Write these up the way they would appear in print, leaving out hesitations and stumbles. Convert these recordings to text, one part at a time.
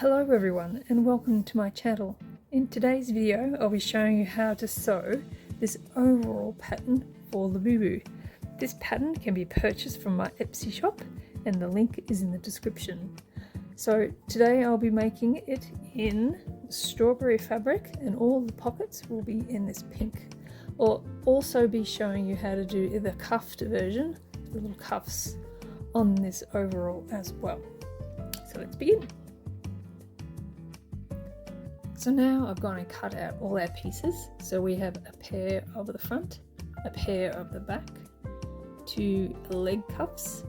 Hello everyone and welcome to my channel. In today's video I'll be showing you how to sew this overall pattern for Labubu. This pattern can be purchased from my Etsy shop and the link is in the description. So today I'll be making it in strawberry fabric and all the pockets will be in this pink. I'll also be showing you how to do the cuffed version, the little cuffs on this overall as well. So let's begin. So now I've gone and cut out all our pieces. So we have a pair of the front, a pair of the back, 2 leg cuffs,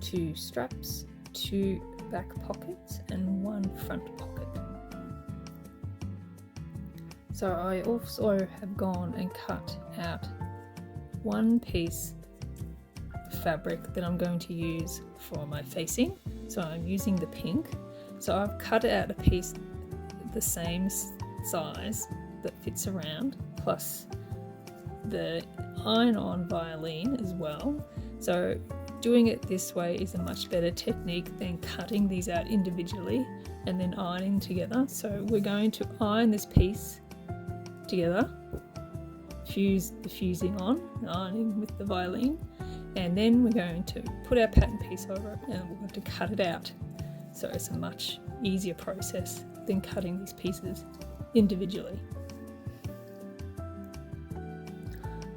2 straps, 2 back pockets and 1 front pocket. So I also have gone and cut out 1 piece of fabric that I'm going to use for my facing. So I'm using the pink. So I've cut out a piece the same size that fits around, plus the iron-on violin as well. So doing it this way is a much better technique than cutting these out individually and then ironing together. So we're going to iron this piece together, fuse the fusing on, ironing with the violin, and then we're going to put our pattern piece over it and we're going to cut it out. So it's a much easier process than cutting these pieces individually.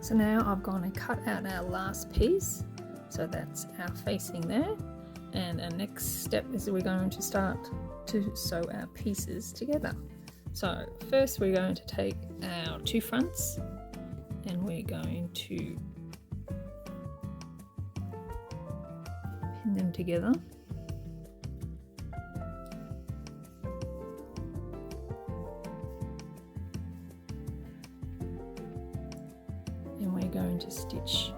So now I've gone and cut out our last piece. So that's our facing there. And our next step is we're going to start to sew our pieces together. So first we're going to take our 2 fronts and we're going to pin them together. And we're going to stitch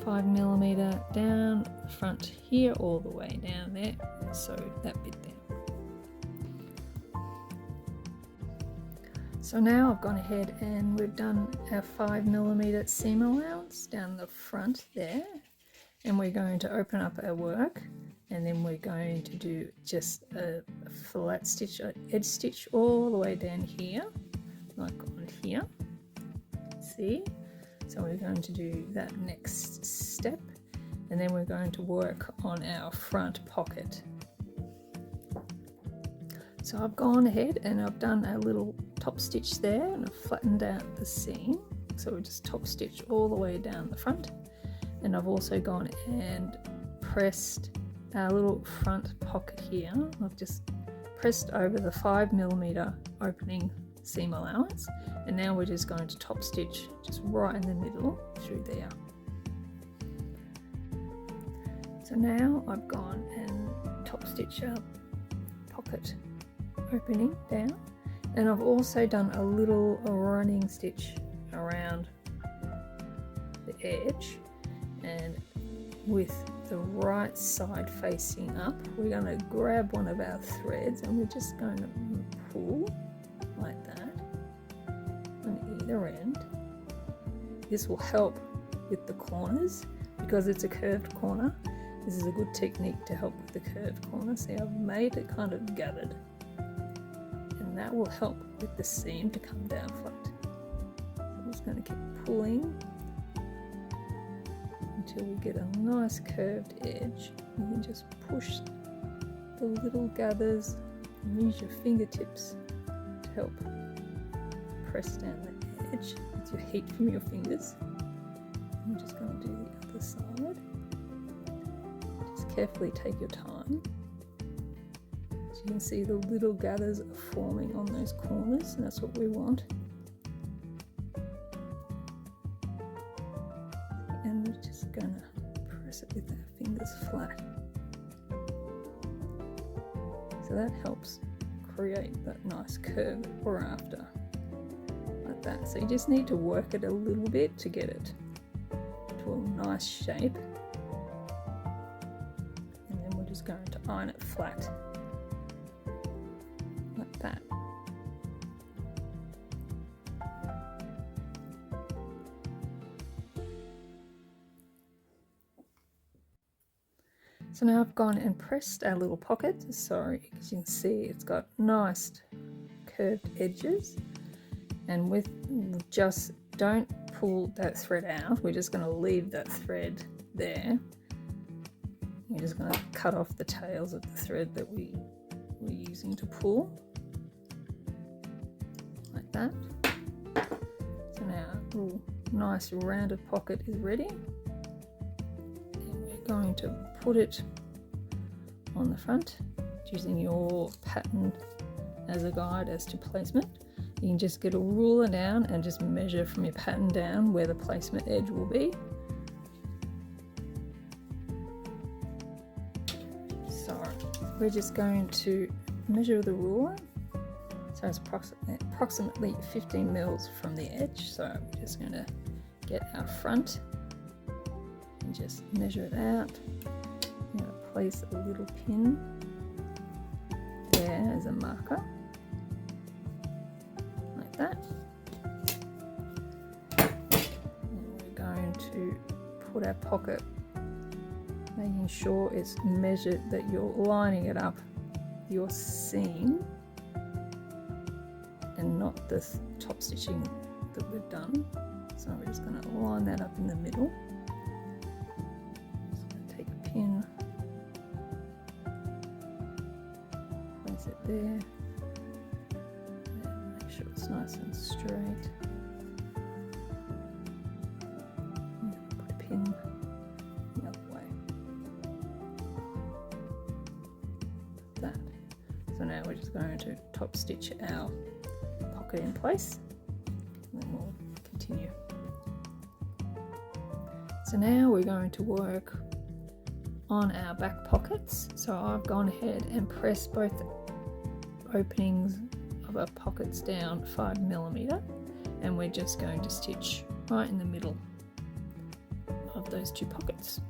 5mm down the front here all the way down there, so that bit there. So now I've gone ahead and we've done our 5mm seam allowance down the front there, and we're going to open up our work and then we're going to do just a flat stitch, an edge stitch all the way down here, like on here, see? So we're going to do that next step and then we're going to work on our front pocket. So I've gone ahead and I've done a little top stitch there and I've flattened out the seam. So we just top stitch all the way down the front, and I've also gone and pressed our little front pocket here. I've just pressed over the 5mm opening seam allowance, and now we're just going to top stitch just right in the middle through there. So now I've gone and top stitched our pocket opening down, and I've also done a little running stitch around the edge, and with the right side facing up we're going to grab one of our threads and we're just going to pull like that on either end. This will help with the corners because it's a curved corner. This is a good technique to help with the curved corner. See, I've made it kind of gathered, and that will help with the seam to come down flat. So I'm just going to keep pulling until we get a nice curved edge. You can just push the little gathers and use your fingertips to help press down the edge with your heat from your fingers. I'm just going to do the other side. Just carefully take your time. So you can see the little gathers are forming on those corners, and that's what we want. And we're just going to press it with our fingers flat. So that helps create that nice curve we're after, like that. So you just need to work it a little bit to get it to a nice shape, and then we're just going to iron it flat like that. So now I've gone and pressed our little pocket. So as you can see, it's got nice curved edges, and just don't pull that thread out. We're just going to leave that thread there. We're just going to cut off the tails of the thread that we're using to pull, like that. So now a little nice rounded pocket is ready, and we're going to put it on the front using your pattern as a guide as to placement. You can just get a ruler down and just measure from your pattern down where the placement edge will be. So we're just going to measure the ruler. So it's approximately 15 mils from the edge. So we're just going to get our front and just measure it out. I'm going to place a little pin there as a marker, like that. And we're going to put our pocket, making sure it's measured, that you're lining it up your seam and not the top stitching that we've done. So we're just going to line that up in the middle. Just going to take a pin, place it there, and make sure it's nice and straight. And then put a pin the other way. Like that. So now we're just going to top stitch our pocket in place, and then we'll continue. So now we're going to work on our back pockets. So I've gone ahead and pressed both openings of our pockets down 5mm, and we're just going to stitch right in the middle of those two pockets.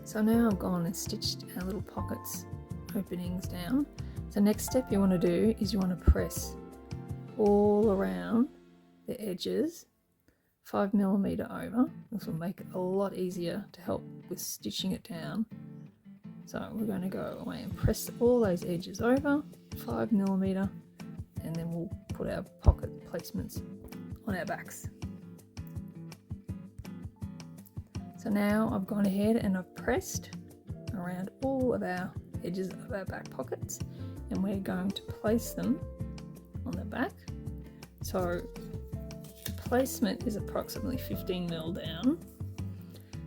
So now I've gone and stitched our little pockets openings down. So next step you want to do is you want to press all around the edges 5mm over. This will make it a lot easier to help with stitching it down. So we're going to go away and press all those edges over 5mm, and then we'll put our pocket placements on our backs. So now I've gone ahead and I've pressed around all of our edges of our back pockets, and we're going to place them on the back. So the placement is approximately 15mm down.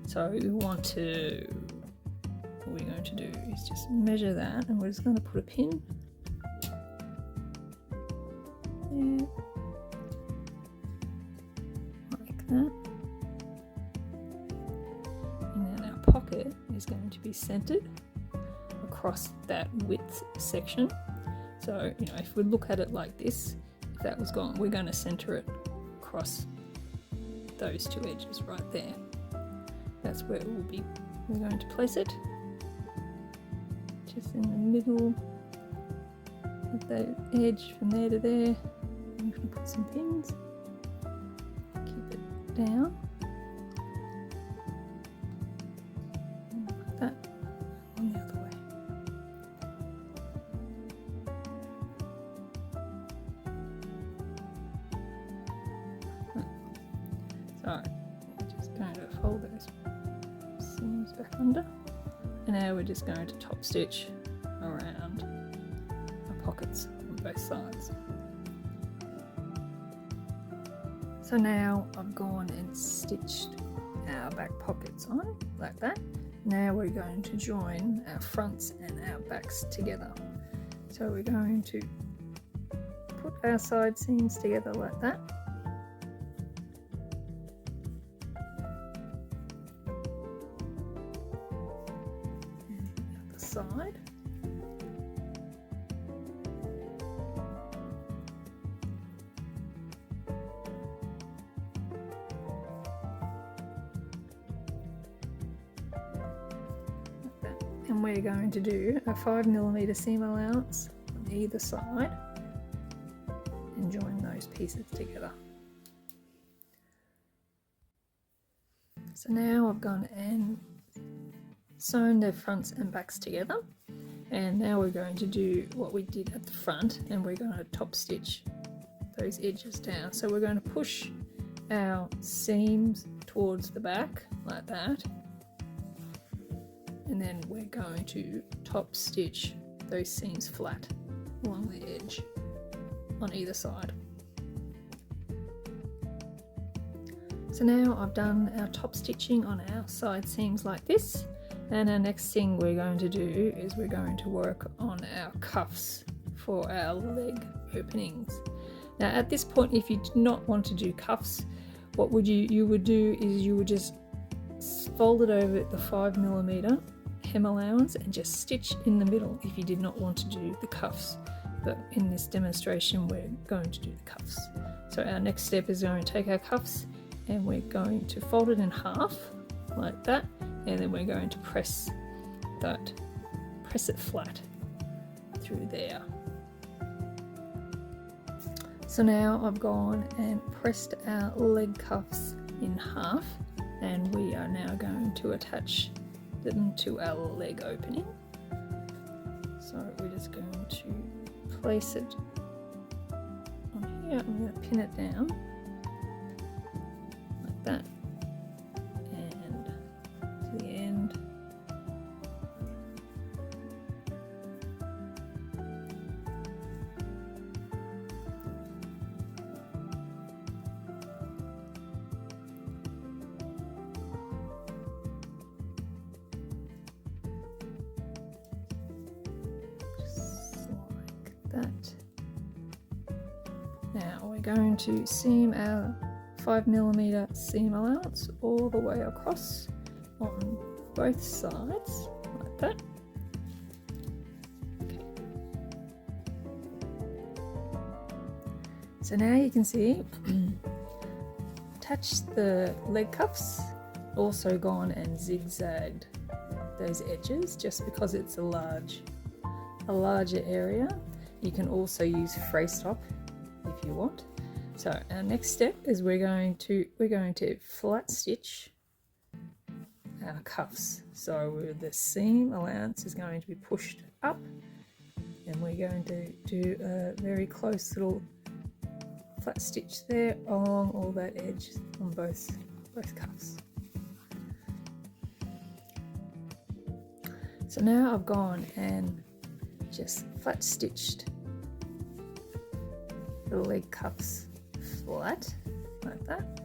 So what we're going to do is just measure that, and we're just going to put a pin there, like that. And then our pocket is going to be centered across that width section. So, you know, if we look at it like this, if that was gone, we're going to center it across those two edges right there. That's where it will be. We're going to place it just in the middle of that edge from there to there. I'm going to put some pins, keep it down, and like that on the other way. So we're just going to fold those seams back under, and now we're just going to top stitch around our pockets on both sides. So now I've gone and stitched our back pockets on like that. Now we're going to join our fronts and our backs together. So we're going to put our side seams together like that. And the side. And we're going to do a 5mm seam allowance on either side and join those pieces together. So now I've gone and sewn the fronts and backs together, and now we're going to do what we did at the front, and we're going to top stitch those edges down. So we're going to push our seams towards the back like that, and then we're going to top stitch those seams flat along the edge on either side. So now I've done our top stitching on our side seams like this, and our next thing we're going to do is we're going to work on our cuffs for our leg openings. Now at this point, if you did not want to do cuffs, what you would do is you would just fold it over the 5mm hem allowance and just stitch in the middle if you did not want to do the cuffs. But in this demonstration we're going to do the cuffs. So our next step is going to take our cuffs and we're going to fold it in half like that, and then we're going to press it flat through there. So now I've gone and pressed our leg cuffs in half, and we are now going to attach them to our leg opening. So we're just going to place it on here. I'm going to pin it down like that and to the end. That. Now we're going to seam our 5mm seam allowance all the way across on both sides like that. Okay. So now you can see attach the leg cuffs, also gone and zigzagged those edges just because it's a larger area. You can also use fray stop if you want. So our next step is we're going to flat stitch our cuffs. So the seam allowance is going to be pushed up, and we're going to do a very close little flat stitch there along all that edge on both cuffs. So now I've gone and just flat stitched the leg cuffs flat like that.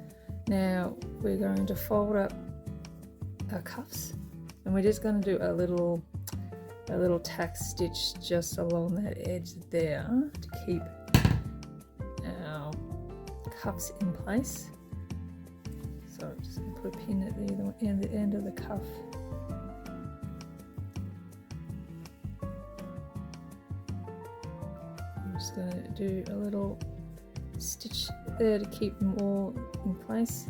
Now we're going to fold up our cuffs, and we're just going to do a little tack stitch just along that edge there to keep our cuffs in place. So I'm just going to put a pin at the end of the cuff. Just going to do a little stitch there to keep them all in place.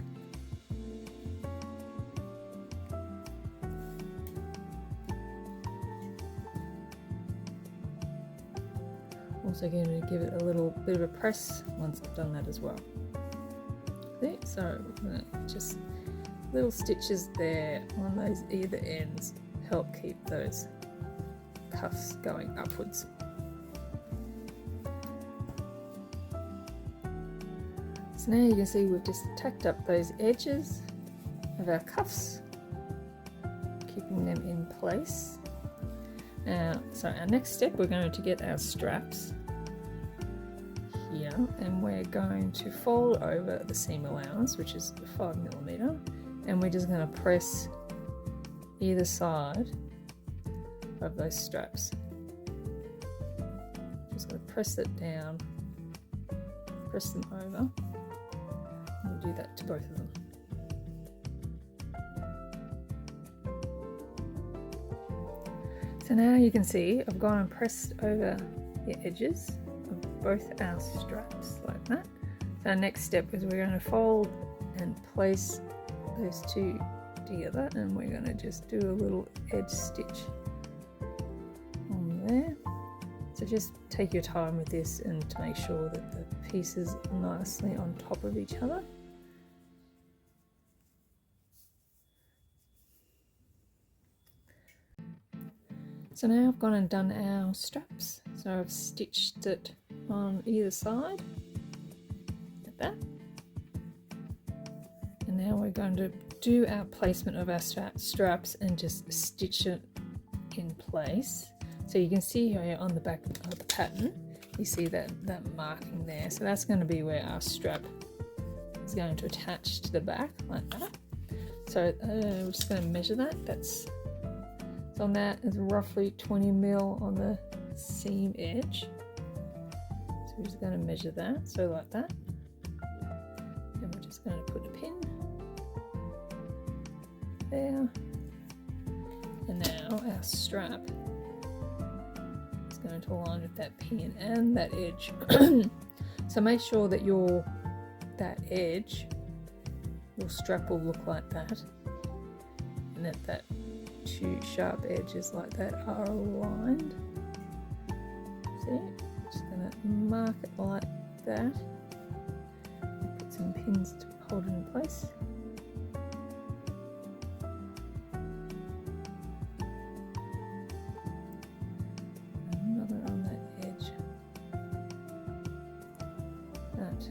Also going to give it a little bit of a press once I've done that as well. Okay, so we're going to just little stitches there on those either ends help keep those cuffs going upwards. So now you can see we've just tacked up those edges of our cuffs, keeping them in place. So our next step, we're going to get our straps here, and we're going to fold over the seam allowance, which is 5mm, and we're just going to press either side of those straps. Just going to press it down, press them over. We'll do that to both of them. So now you can see I've gone and pressed over the edges of both our straps like that. So our next step is we're going to fold and place those two together, and we're going to just do a little edge stitch on there. So just take your time with this and to make sure that the pieces are nicely on top of each other. So now I've gone and done our straps. So I've stitched it on either side, like that. And now we're going to do our placement of our straps and just stitch it in place. So you can see here on the back of the pattern, you see that marking there. So that's going to be where our strap is going to attach to the back, like that. So we're just going to measure that. So on that is roughly 20 mil on the seam edge. So we're just going to measure that, so like that. And we're just going to put a pin there. And now our strap is going to align with that pin and that edge. So make sure that that edge, your strap will look like that, and that two sharp edges like that are aligned. See, just going to mark it like that. Put some pins to hold it in place. Another on that edge. That.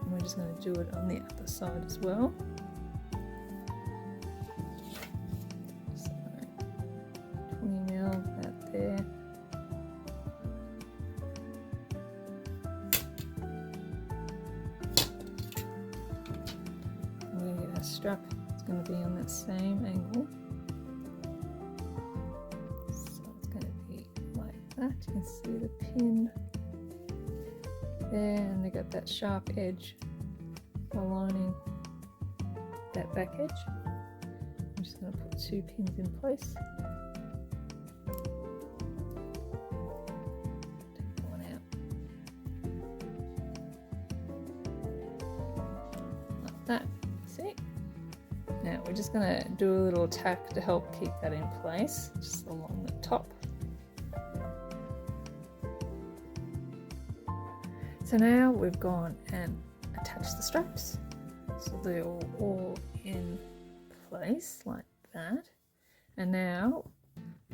And we're just going to do it on the other side as well. So 20 mil out there. We're going to get our strap. It's going to be on that same angle. So it's going to be like that. You can see the pin there, and they got that sharp edge aligning that back edge. I'm just going to put two pins in place. Take one out. Like that. See? Now we're just going to do a little tack to help keep that in place, just along the top. So now we've gone and attached the straps, so they're all in place like that. And now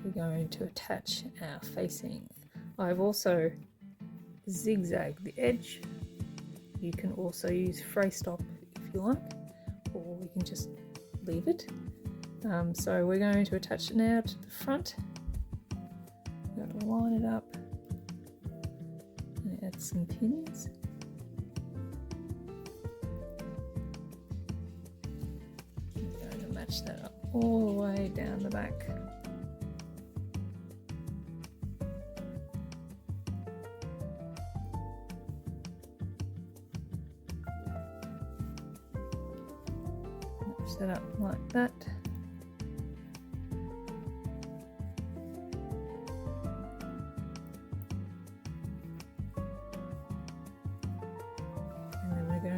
we're going to attach our facing. I've also zigzagged the edge. You can also use fray stop if you like, or we can just leave it. So we're going to attach it now to the front. We're going to line it up. Add some pins. I'm going to match that up all the way down the back. Match that up like that.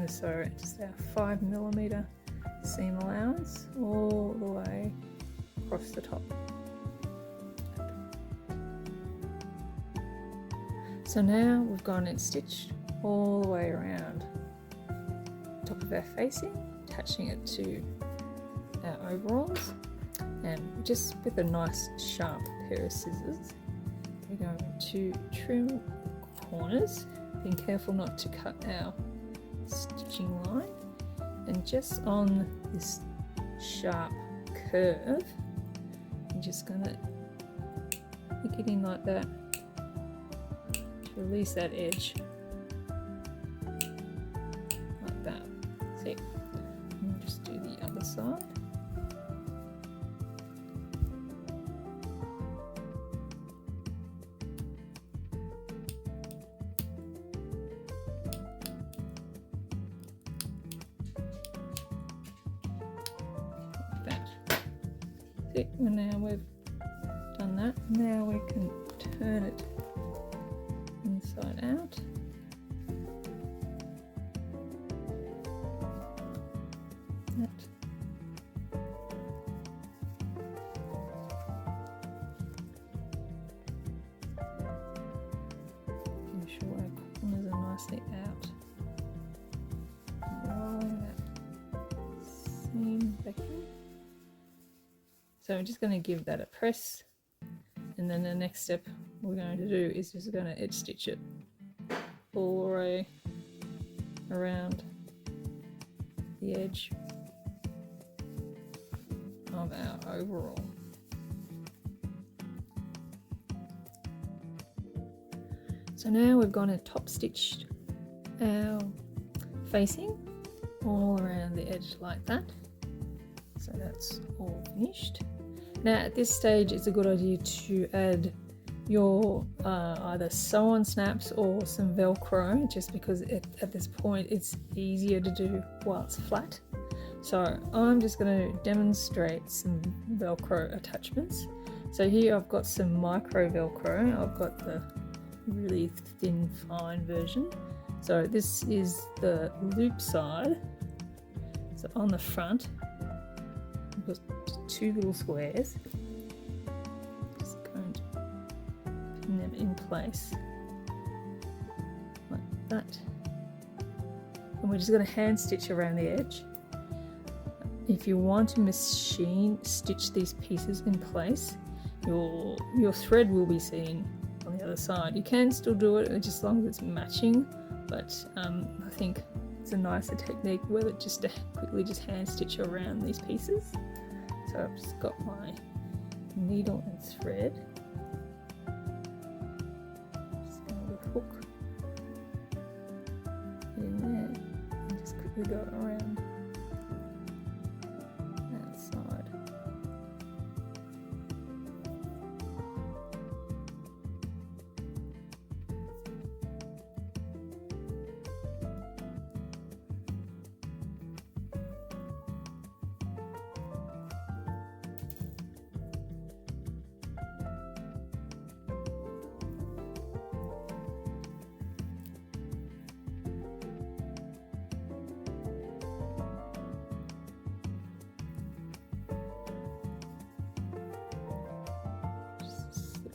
So just our 5mm seam allowance all the way across the top. So now we've gone and stitched all the way around top of our facing, attaching it to our overalls, and just with a nice sharp pair of scissors we're going to trim corners, being careful not to cut our stitching line, and just on this sharp curve I'm just gonna pick it in like that to release that edge like that. See, and just do the other side. And now we've done that, now we can turn it inside out. That. Make sure our corners are nicely out. Rolling that seam back in. So I'm just going to give that a press And then the next step we're going to do is just going to edge stitch it all the way around the edge of our overall. So now we've gone and top stitched our facing all around the edge like that. So that's all finished. Now at this stage it's a good idea to add your either sew-on snaps or some Velcro, just because at this point it's easier to do while it's flat. So I'm just going to demonstrate some Velcro attachments. So here I've got some micro Velcro. I've got the really thin, fine version. So this is the loop side. So on the front, I've got 2 little squares. Just going to pin them in place like that. And we're just going to hand stitch around the edge. If you want to machine stitch these pieces in place, your thread will be seen on the other side. You can still do it just as long as it's matching, but I think it's a nicer technique where it just to quickly just hand stitch around these pieces. So I've just got my needle and thread. Just going to hook it in there and just quickly go around that side.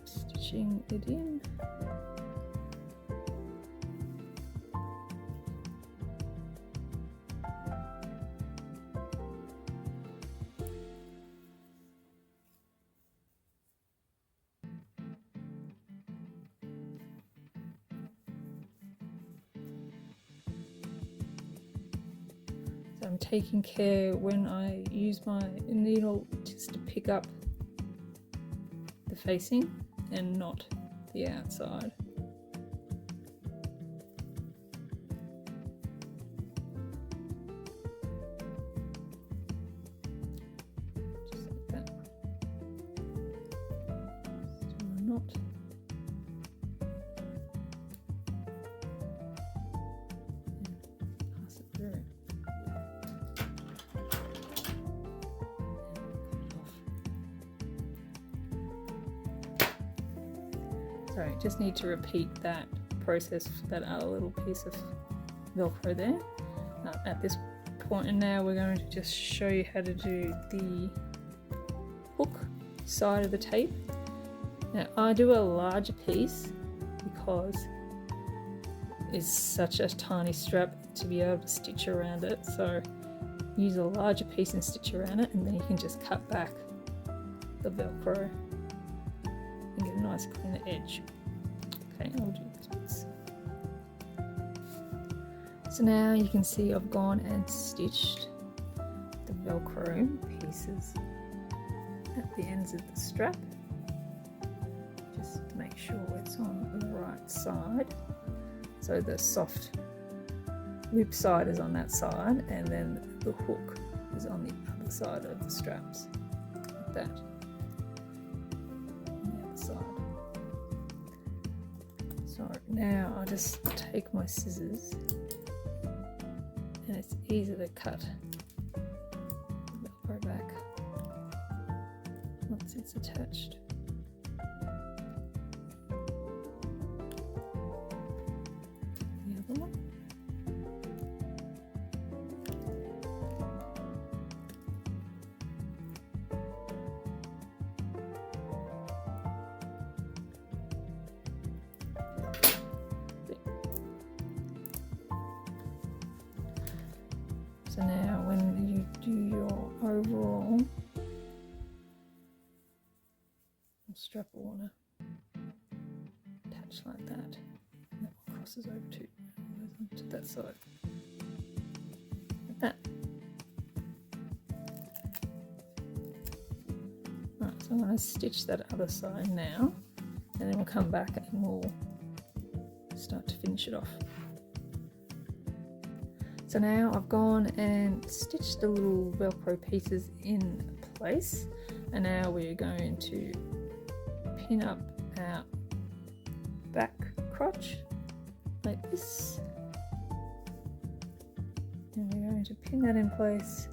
Stitching it in. So I'm taking care when I use my needle just to pick up the facing and not the outside. Just like that. Still a knot. And pass it through. So just need to repeat that process for that other little piece of Velcro there. At this point, and now we're going to just show you how to do the hook side of the tape. Now I do a larger piece because it's such a tiny strap to be able to stitch around it. So use a larger piece and stitch around it, and then you can just cut back the Velcro and get a nice cleaner edge. Okay, I'll do this. So now you can see I've gone and stitched the Velcro pieces at the ends of the strap. Just make sure it's on the right side. So the soft loop side is on that side, and then the hook is on the other side of the straps, like that. So now I'll just take my scissors, and it's easy to cut the Velcro back once it's attached. The other one. So now when you do your overall, I'll strap I want to attach like that. And that one crosses over to that side. Like that. Right, so I'm going to stitch that other side now, and then we'll come back and we'll start to finish it off. So now I've gone and stitched the little Velcro pieces in place, and now we're going to pin up our back crotch like this, and we're going to pin that in place,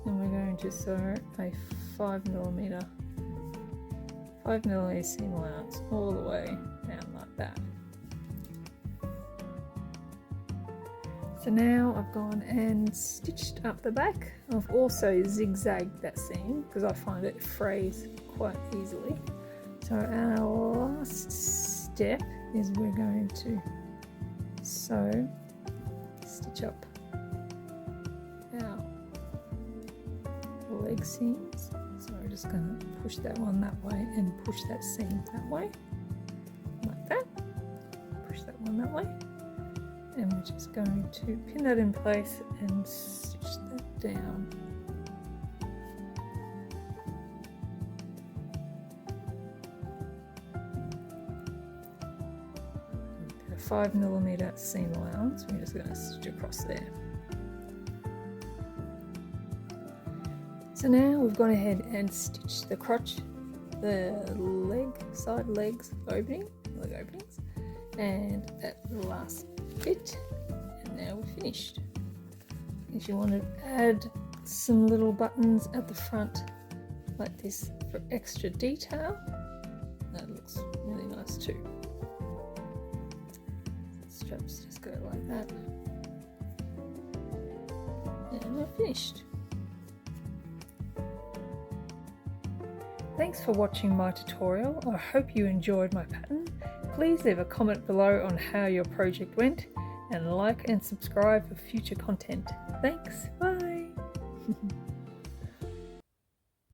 and we're going to sew a 5mm seam allowance all the way down like that. So now I've gone and stitched up the back. I've also zigzagged that seam because I find it frays quite easily. So our last step is we're going to stitch up our leg seams. So we're just going to push that one that way and push that seam that way, like that. Push that one that way. And we're just going to pin that in place and stitch that down. Get a 5mm seam allowance. We're just going to stitch across there. So now we've gone ahead and stitched the crotch, the side legs leg openings, and that last bit, and now we're finished. If you want to add some little buttons at the front like this for extra detail, that looks really nice too. Straps just go like that, and we're finished. Thanks for watching my tutorial. I hope you enjoyed my pattern. Please leave a comment below on how your project went, and like and subscribe for future content. Thanks, bye!